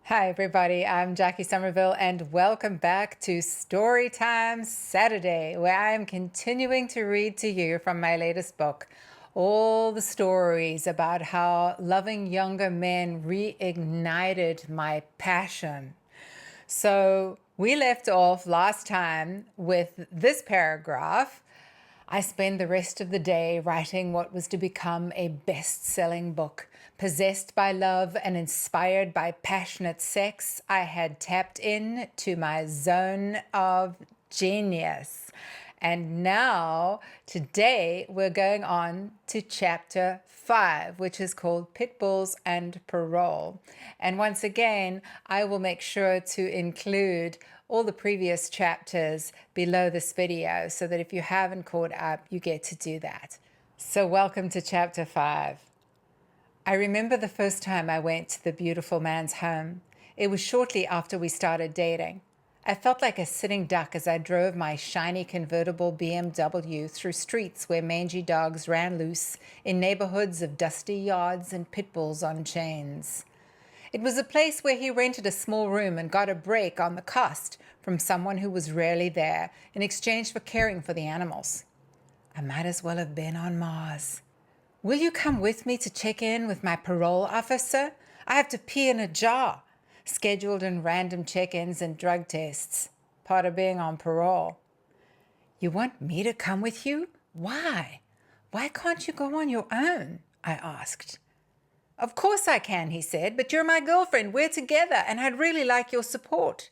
Hi, everybody. I'm Jackie Somerville, and welcome back to Storytime Saturday, where I am continuing to read to you from my latest book all the stories about how loving younger men reignited my passion. So, we left off last time with this paragraph. I spent the rest of the day writing what was to become a best-selling book. Possessed by love and inspired by passionate sex, I had tapped in to my zone of genius. And now, today, we're going on to chapter 5, which is called Pitbulls and Parole. And once again, I will make sure to include all the previous chapters below this video so that if you haven't caught up, you get to do that. So welcome to chapter 5. I remember the first time I went to the beautiful man's home. It was shortly after we started dating. I felt like a sitting duck as I drove my shiny convertible BMW through streets where mangy dogs ran loose in neighborhoods of dusty yards and pit bulls on chains. It was a place where he rented a small room and got a break on the cost from someone who was rarely there in exchange for caring for the animals. I might as well have been on Mars. Will you come with me to check in with my parole officer? I have to pee in a jar. Scheduled in random check-ins and drug tests. Part of being on parole. You want me to come with you? Why? Why can't you go on your own? I asked. Of course I can, he said, but you're my girlfriend. We're together, and I'd really like your support.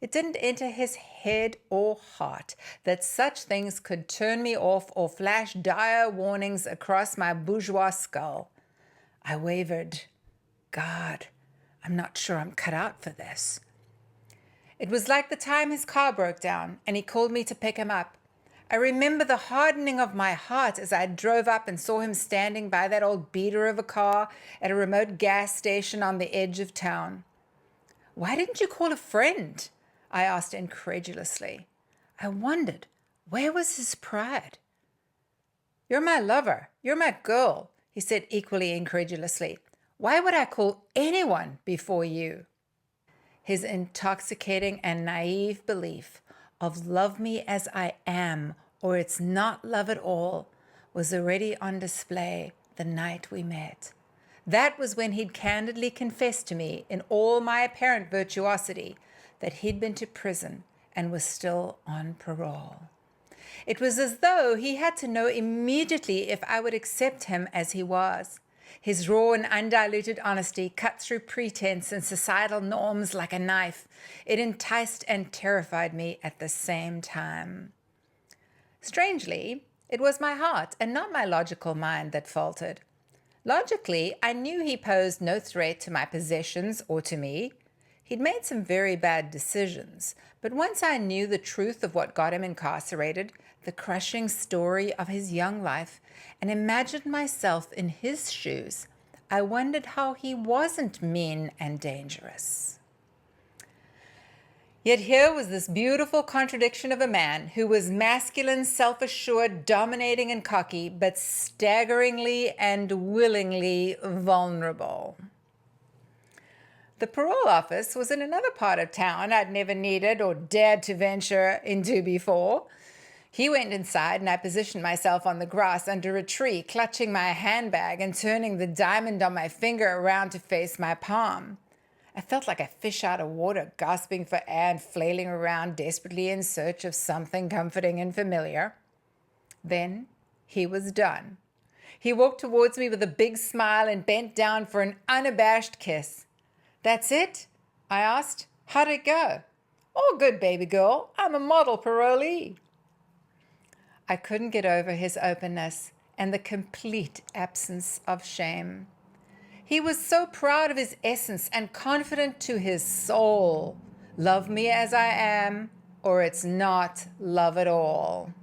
It didn't enter his head or heart that such things could turn me off or flash dire warnings across my bourgeois skull. I wavered. God, I'm not sure I'm cut out for this. It was like the time his car broke down and he called me to pick him up. I remember the hardening of my heart as I drove up and saw him standing by that old beater of a car at a remote gas station on the edge of town. Why didn't you call a friend? I asked incredulously. I wondered, where was his pride? You're my lover. You're my girl, he said equally incredulously. Why would I call anyone before you? His intoxicating and naive belief of love me as I am or it's not love at all was already on display the night we met. That was when he'd candidly confessed to me in all my apparent virtuosity that he'd been to prison and was still on parole. It was as though he had to know immediately if I would accept him as he was. His raw and undiluted honesty cut through pretense and societal norms like a knife. It enticed and terrified me at the same time. Strangely, it was my heart and not my logical mind that faltered. Logically, I knew he posed no threat to my possessions or to me. He'd made some very bad decisions, but once I knew the truth of what got him incarcerated, the crushing story of his young life, and imagined myself in his shoes, I wondered how he wasn't mean and dangerous. Yet here was this beautiful contradiction of a man who was masculine, self-assured, dominating and cocky, but staggeringly and willingly vulnerable. The parole office was in another part of town I'd never needed or dared to venture into before. He went inside and I positioned myself on the grass under a tree, clutching my handbag and turning the diamond on my finger around to face my palm. I felt like a fish out of water, gasping for air and flailing around desperately in search of something comforting and familiar. Then he was done. He walked towards me with a big smile and bent down for an unabashed kiss. That's it? I asked. How'd it go? All good, baby girl. I'm a model parolee. I couldn't get over his openness and the complete absence of shame. He was so proud of his essence and confident to his soul. Love me as I am, or it's not love at all.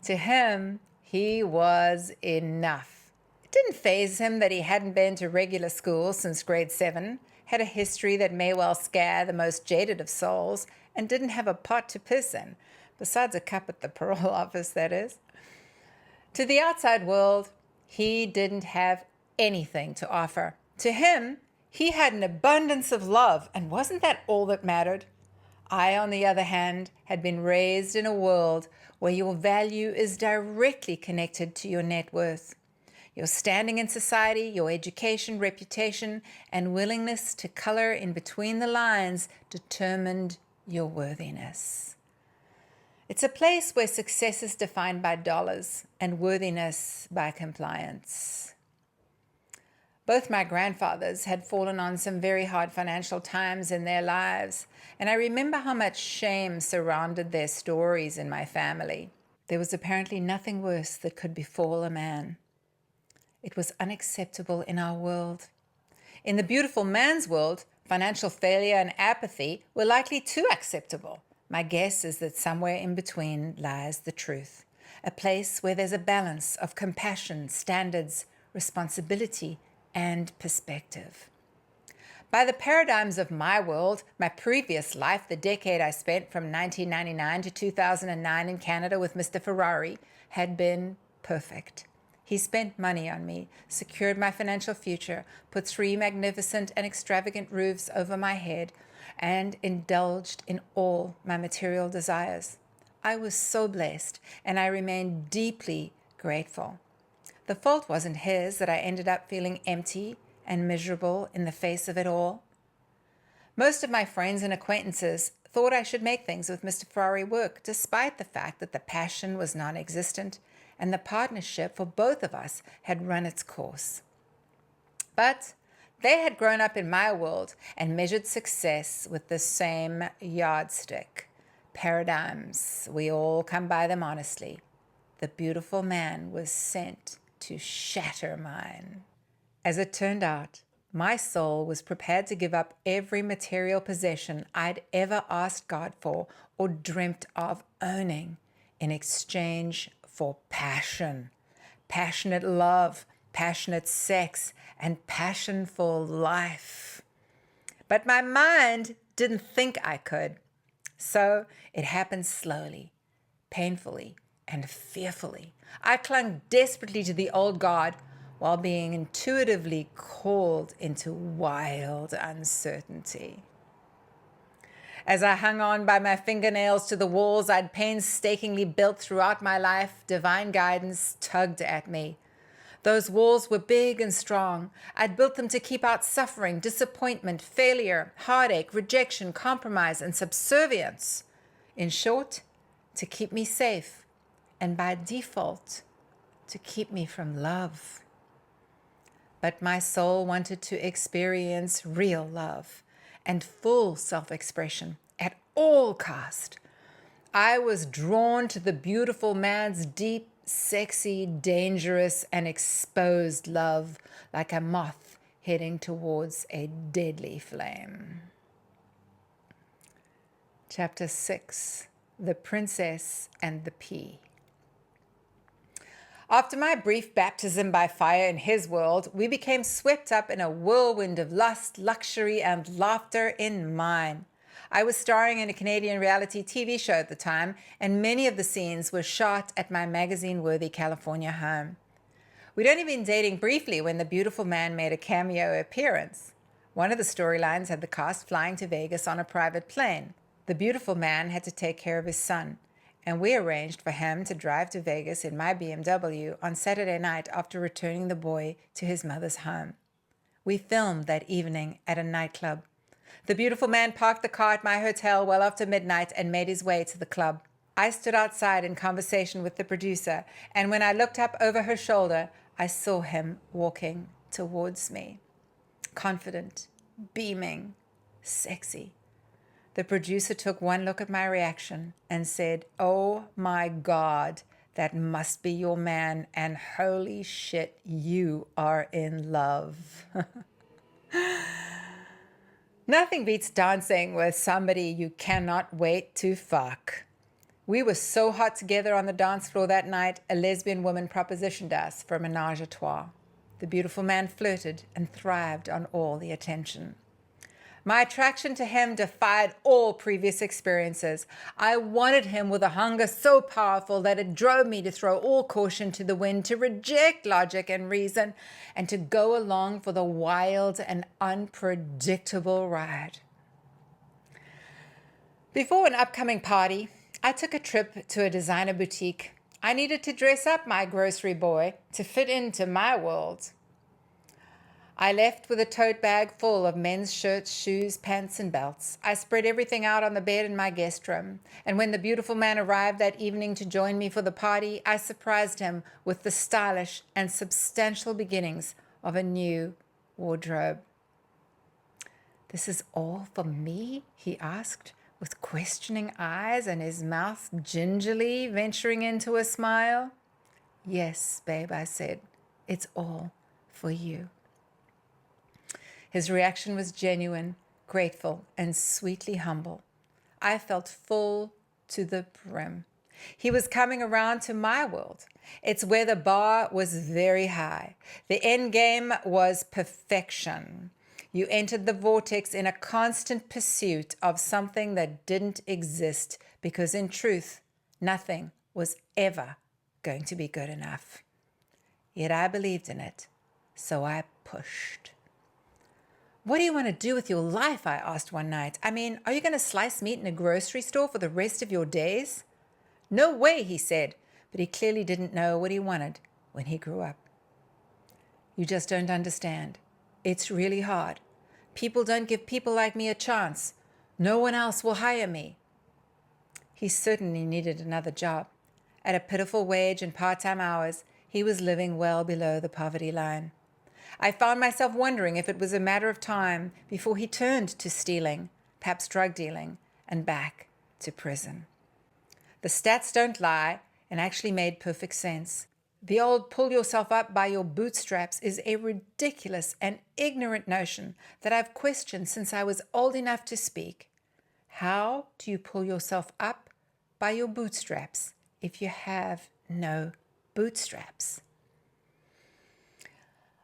To him, he was enough. It didn't faze him that he hadn't been to regular school since grade 7, had a history that may well scare the most jaded of souls, and didn't have a pot to piss in, besides a cup at the parole office, that is. To the outside world, he didn't have anything to offer. To him, He had an abundance of love, and wasn't that all that mattered? I, on the other hand, had been raised in a world where your value is directly connected to your net worth. Your standing in society, your education, reputation, and willingness to color in between the lines determined your worthiness. It's a place where success is defined by dollars and worthiness by compliance. Both my grandfathers had fallen on some very hard financial times in their lives, and I remember how much shame surrounded their stories in my family. There was apparently nothing worse that could befall a man. It was unacceptable in our world. In the beautiful man's world, financial failure and apathy were likely too acceptable. My guess is that somewhere in between lies the truth, a place where there's a balance of compassion, standards, responsibility, and perspective. By the paradigms of my world, my previous life, the decade I spent from 1999 to 2009 in Canada with Mr. Ferrari, had been perfect. He spent money on me, secured my financial future, put 3 magnificent and extravagant roofs over my head, and indulged in all my material desires. I was so blessed, and I remained deeply grateful. The fault wasn't his that I ended up feeling empty and miserable in the face of it all. Most of my friends and acquaintances thought I should make things with Mr. Ferrari work, despite the fact that the passion was non-existent and the partnership for both of us had run its course. But they had grown up in my world and measured success with the same yardstick. Paradigms, we all come by them honestly. The beautiful man was sent to shatter mine. As it turned out, my soul was prepared to give up every material possession I'd ever asked God for or dreamt of owning in exchange for passion, passionate love, passionate sex, and passion for life. But my mind didn't think I could. So it happened slowly, painfully, and fearfully. I clung desperately to the old God while being intuitively called into wild uncertainty. As I hung on by my fingernails to the walls I'd painstakingly built throughout my life, divine guidance tugged at me. Those walls were big and strong. I'd built them to keep out suffering, disappointment, failure, heartache, rejection, compromise, and subservience. In short, to keep me safe, and by default, to keep me from love. But my soul wanted to experience real love and full self-expression at all cost. I was drawn to the beautiful man's deep, sexy, dangerous, and exposed love like a moth heading towards a deadly flame. Chapter 6, The Princess and the Pea. After my brief baptism by fire in his world, we became swept up in a whirlwind of lust, luxury, and laughter in mine. I was starring in a Canadian reality TV show at the time, and many of the scenes were shot at my magazine-worthy California home. We'd only been dating briefly when the beautiful man made a cameo appearance. One of the storylines had the cast flying to Vegas on a private plane. The beautiful man had to take care of his son, and we arranged for him to drive to Vegas in my BMW on Saturday night after returning the boy to his mother's home. We filmed that evening at a nightclub. The beautiful man parked the car at my hotel well after midnight and made his way to the club. I stood outside in conversation with the producer, and when I looked up over her shoulder, I saw him walking towards me. Confident, beaming, sexy. The producer took one look at my reaction and said, "Oh my God, that must be your man, and holy shit, you are in love." Nothing beats dancing with somebody you cannot wait to fuck. We were so hot together on the dance floor that night, a lesbian woman propositioned us for a menage a trois. The beautiful man flirted and thrived on all the attention. My attraction to him defied all previous experiences. I wanted him with a hunger so powerful that it drove me to throw all caution to the wind, to reject logic and reason, and to go along for the wild and unpredictable ride. Before an upcoming party, I took a trip to a designer boutique. I needed to dress up my grocery boy to fit into my world. I left with a tote bag full of men's shirts, shoes, pants, and belts. I spread everything out on the bed in my guest room. And when the beautiful man arrived that evening to join me for the party, I surprised him with the stylish and substantial beginnings of a new wardrobe. "This is all for me?" he asked, with questioning eyes and his mouth gingerly venturing into a smile. "Yes, babe," I said. "It's all for you." His reaction was genuine, grateful, and sweetly humble. I felt full to the brim. He was coming around to my world. It's where the bar was very high. The end game was perfection. You entered the vortex in a constant pursuit of something that didn't exist, because in truth, nothing was ever going to be good enough. Yet I believed in it, so I pushed. "What do you want to do with your life?" I asked one night. "I mean, are you going to slice meat in a grocery store for the rest of your days?" "No way," he said, but he clearly didn't know what he wanted when he grew up. "You just don't understand. It's really hard. People don't give people like me a chance. No one else will hire me." He certainly needed another job. At a pitiful wage and part-time hours, he was living well below the poverty line. I found myself wondering if it was a matter of time before he turned to stealing, perhaps drug dealing, and back to prison. The stats don't lie and actually made perfect sense. The old pull yourself up by your bootstraps is a ridiculous and ignorant notion that I've questioned since I was old enough to speak. How do you pull yourself up by your bootstraps if you have no bootstraps?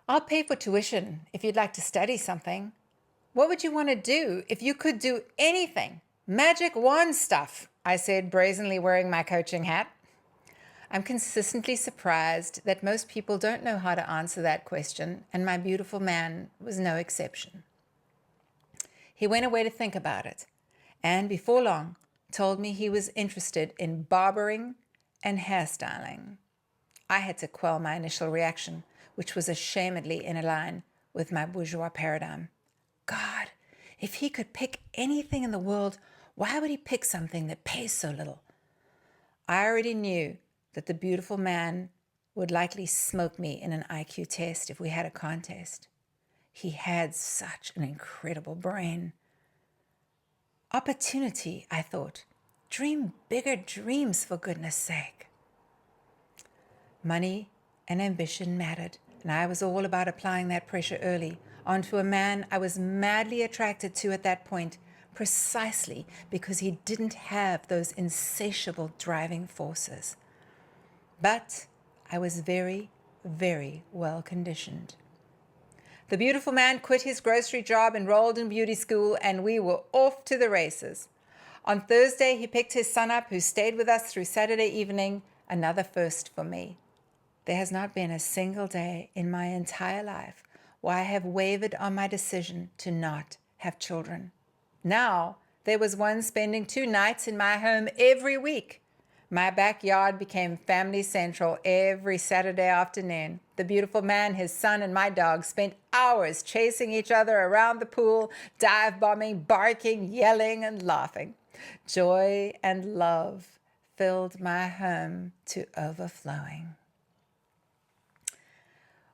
"I'll pay for tuition if you'd like to study something." "What would you want to do if you could do anything? Magic wand stuff," I said, brazenly wearing my coaching hat. I'm consistently surprised that most people don't know how to answer that question, and my beautiful man was no exception. He went away to think about it, and before long told me he was interested in barbering and hairstyling. I had to quell my initial reaction, which was ashamedly in line with my bourgeois paradigm. God, if he could pick anything in the world, why would he pick something that pays so little? I already knew that the beautiful man would likely smoke me in an IQ test if we had a contest. He had such an incredible brain. Opportunity, I thought. Dream bigger dreams, for goodness sake. Money and ambition mattered, and I was all about applying that pressure early onto a man I was madly attracted to at that point, precisely because he didn't have those insatiable driving forces. But I was very, very well conditioned. The beautiful man quit his grocery job, enrolled in beauty school, and we were off to the races. On Thursday, he picked his son up, who stayed with us through Saturday evening, another first for me. There has not been a single day in my entire life where I have wavered on my decision to not have children. Now, there was one spending 2 nights in my home every week. My backyard became family central every Saturday afternoon. The beautiful man, his son, and my dog spent hours chasing each other around the pool, dive bombing, barking, yelling, and laughing. Joy and love filled my home to overflowing.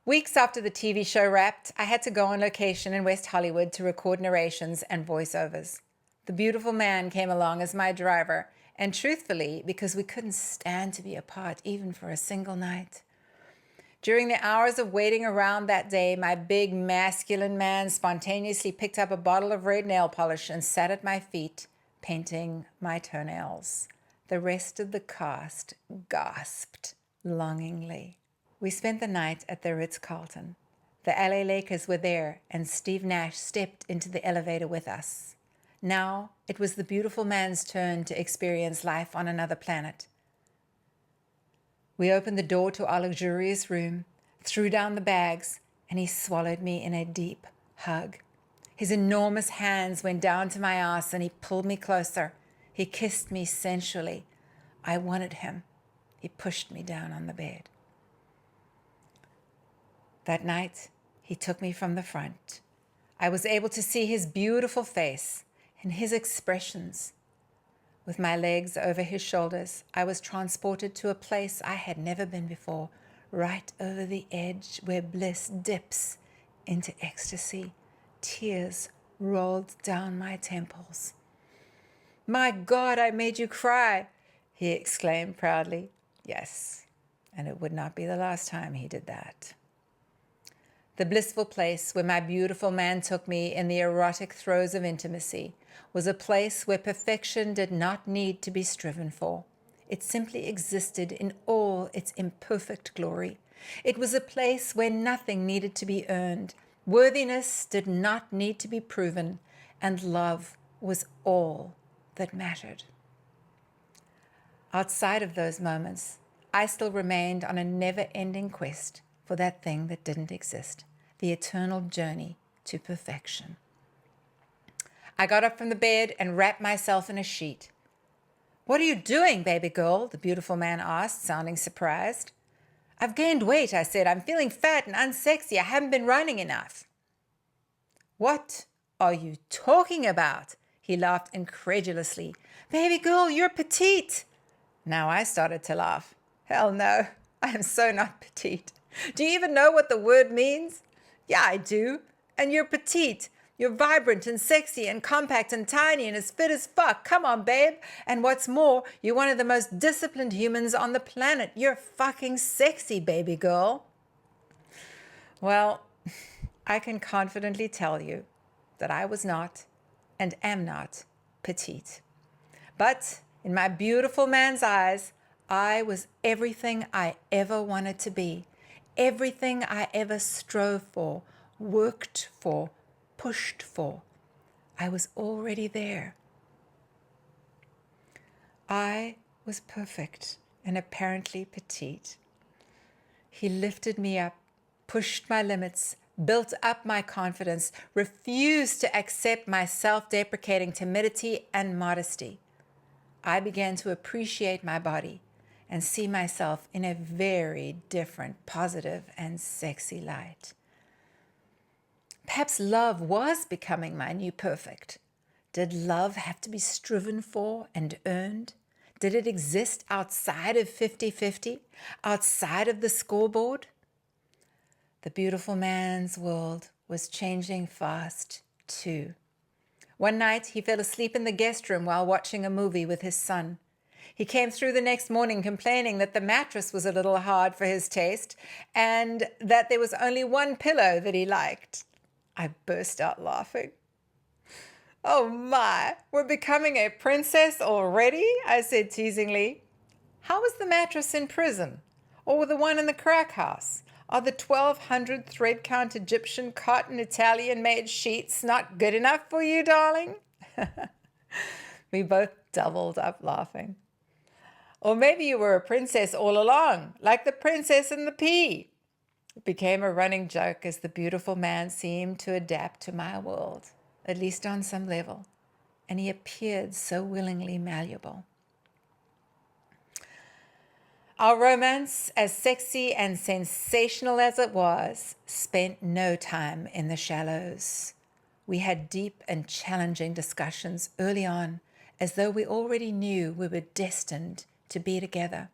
Weeks after the TV show wrapped, I had to go on location in West Hollywood to record narrations and voiceovers. The beautiful man came along as my driver, and truthfully, because we couldn't stand to be apart even for a single night. During the hours of waiting around that day, my big masculine man spontaneously picked up a bottle of red nail polish and sat at my feet, painting my toenails. The rest of the cast gasped longingly. We spent the night at the Ritz-Carlton. The LA Lakers were there, and Steve Nash stepped into the elevator with us. Now it was the beautiful man's turn to experience life on another planet. We opened the door to our luxurious room, threw down the bags, and he swallowed me in a deep hug. His enormous hands went down to my ass and he pulled me closer. He kissed me sensually. I wanted him. He pushed me down on the bed. That night, he took me from the front. I was able to see his beautiful face and his expressions. With my legs over his shoulders, I was transported to a place I had never been before, right over the edge where bliss dips into ecstasy. Tears rolled down my temples. "My God, I made you cry," he exclaimed proudly. Yes, and it would not be the last time he did that. The blissful place where my beautiful man took me in the erotic throes of intimacy was a place where perfection did not need to be striven for. It simply existed in all its imperfect glory. It was a place where nothing needed to be earned. Worthiness did not need to be proven, and love was all that mattered. Outside of those moments, I still remained on a never-ending quest for that thing that didn't exist, the eternal journey to perfection. I got up from the bed and wrapped myself in a sheet. "What are you doing, baby girl?" the beautiful man asked, sounding surprised. "I've gained weight," I said. "I'm feeling fat and unsexy. I haven't been running enough." "What are you talking about?" He laughed incredulously. "Baby girl, you're petite." Now I started to laugh. Hell no, I am so not petite. Do you even know what the word means? Yeah, I do. And you're petite. You're vibrant and sexy and compact and tiny and as fit as fuck. Come on, babe. And what's more, you're one of the most disciplined humans on the planet. You're fucking sexy, baby girl. Well, I can confidently tell you that I was not and am not petite. But in my beautiful man's eyes, I was everything I ever wanted to be, everything I ever strove for, worked for, pushed for. I was already there. I was perfect and apparently petite. He lifted me up, pushed my limits, built up my confidence, refused to accept my self-deprecating timidity and modesty. I began to appreciate my body and see myself in a very different, positive, and sexy light. Perhaps love was becoming my new perfect. Did love have to be striven for and earned? Did it exist outside of 50-50, outside of the scoreboard? The beautiful man's world was changing fast, too. One night, he fell asleep in the guest room while watching a movie with his son. He came through the next morning complaining that the mattress was a little hard for his taste and that there was only one pillow that he liked. I burst out laughing. "Oh my, we're becoming a princess already?" I said teasingly. "How was the mattress in prison? Or the one in the crack house? Are the 1,200 thread count Egyptian cotton Italian-made sheets not good enough for you, darling?" We both doubled up laughing. "Or maybe you were a princess all along, like the princess and the pea." It became a running joke as the beautiful man seemed to adapt to my world, at least on some level, and he appeared so willingly malleable. Our romance, as sexy and sensational as it was, spent no time in the shallows. We had deep and challenging discussions early on, as though we already knew we were destined to be together.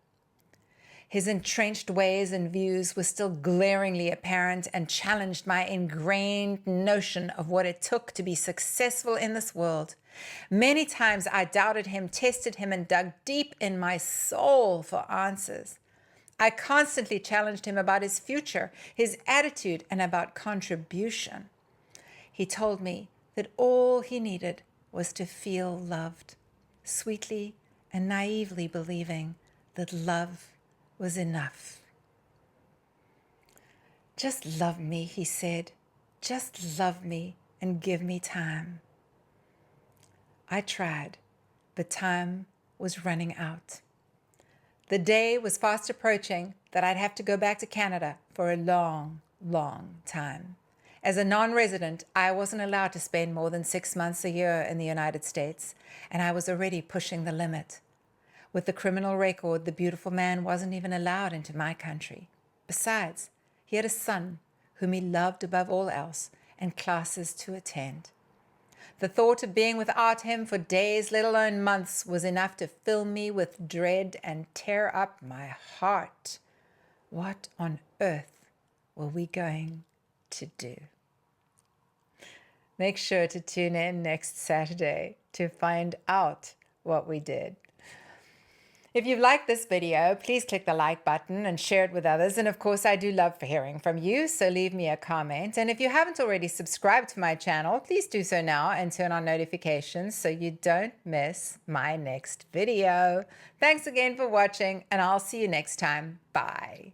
His entrenched ways and views were still glaringly apparent and challenged my ingrained notion of what it took to be successful in this world. Many times I doubted him, tested him, and dug deep in my soul for answers. I constantly challenged him about his future, his attitude, and about contribution. He told me that all he needed was to feel loved, sweetly and naively believing that love was enough. Just love me, he said. Just love me and give me time. I tried, but time was running out. The day was fast approaching that I'd have to go back to Canada for a long, long time. As a non-resident, I wasn't allowed to spend more than 6 months a year in the United States, and I was already pushing the limit. With the criminal record, the beautiful man wasn't even allowed into my country. Besides, he had a son whom he loved above all else and classes to attend. The thought of being without him for days, let alone months, was enough to fill me with dread and tear up my heart. What on earth were we going to do? Make sure to tune in next Saturday to find out what we did. If you've liked this video, please click the like button and share it with others. And of course, I do love hearing from you, so leave me a comment. And if you haven't already subscribed to my channel, please do so now and turn on notifications so you don't miss my next video. Thanks again for watching, and I'll see you next time. Bye.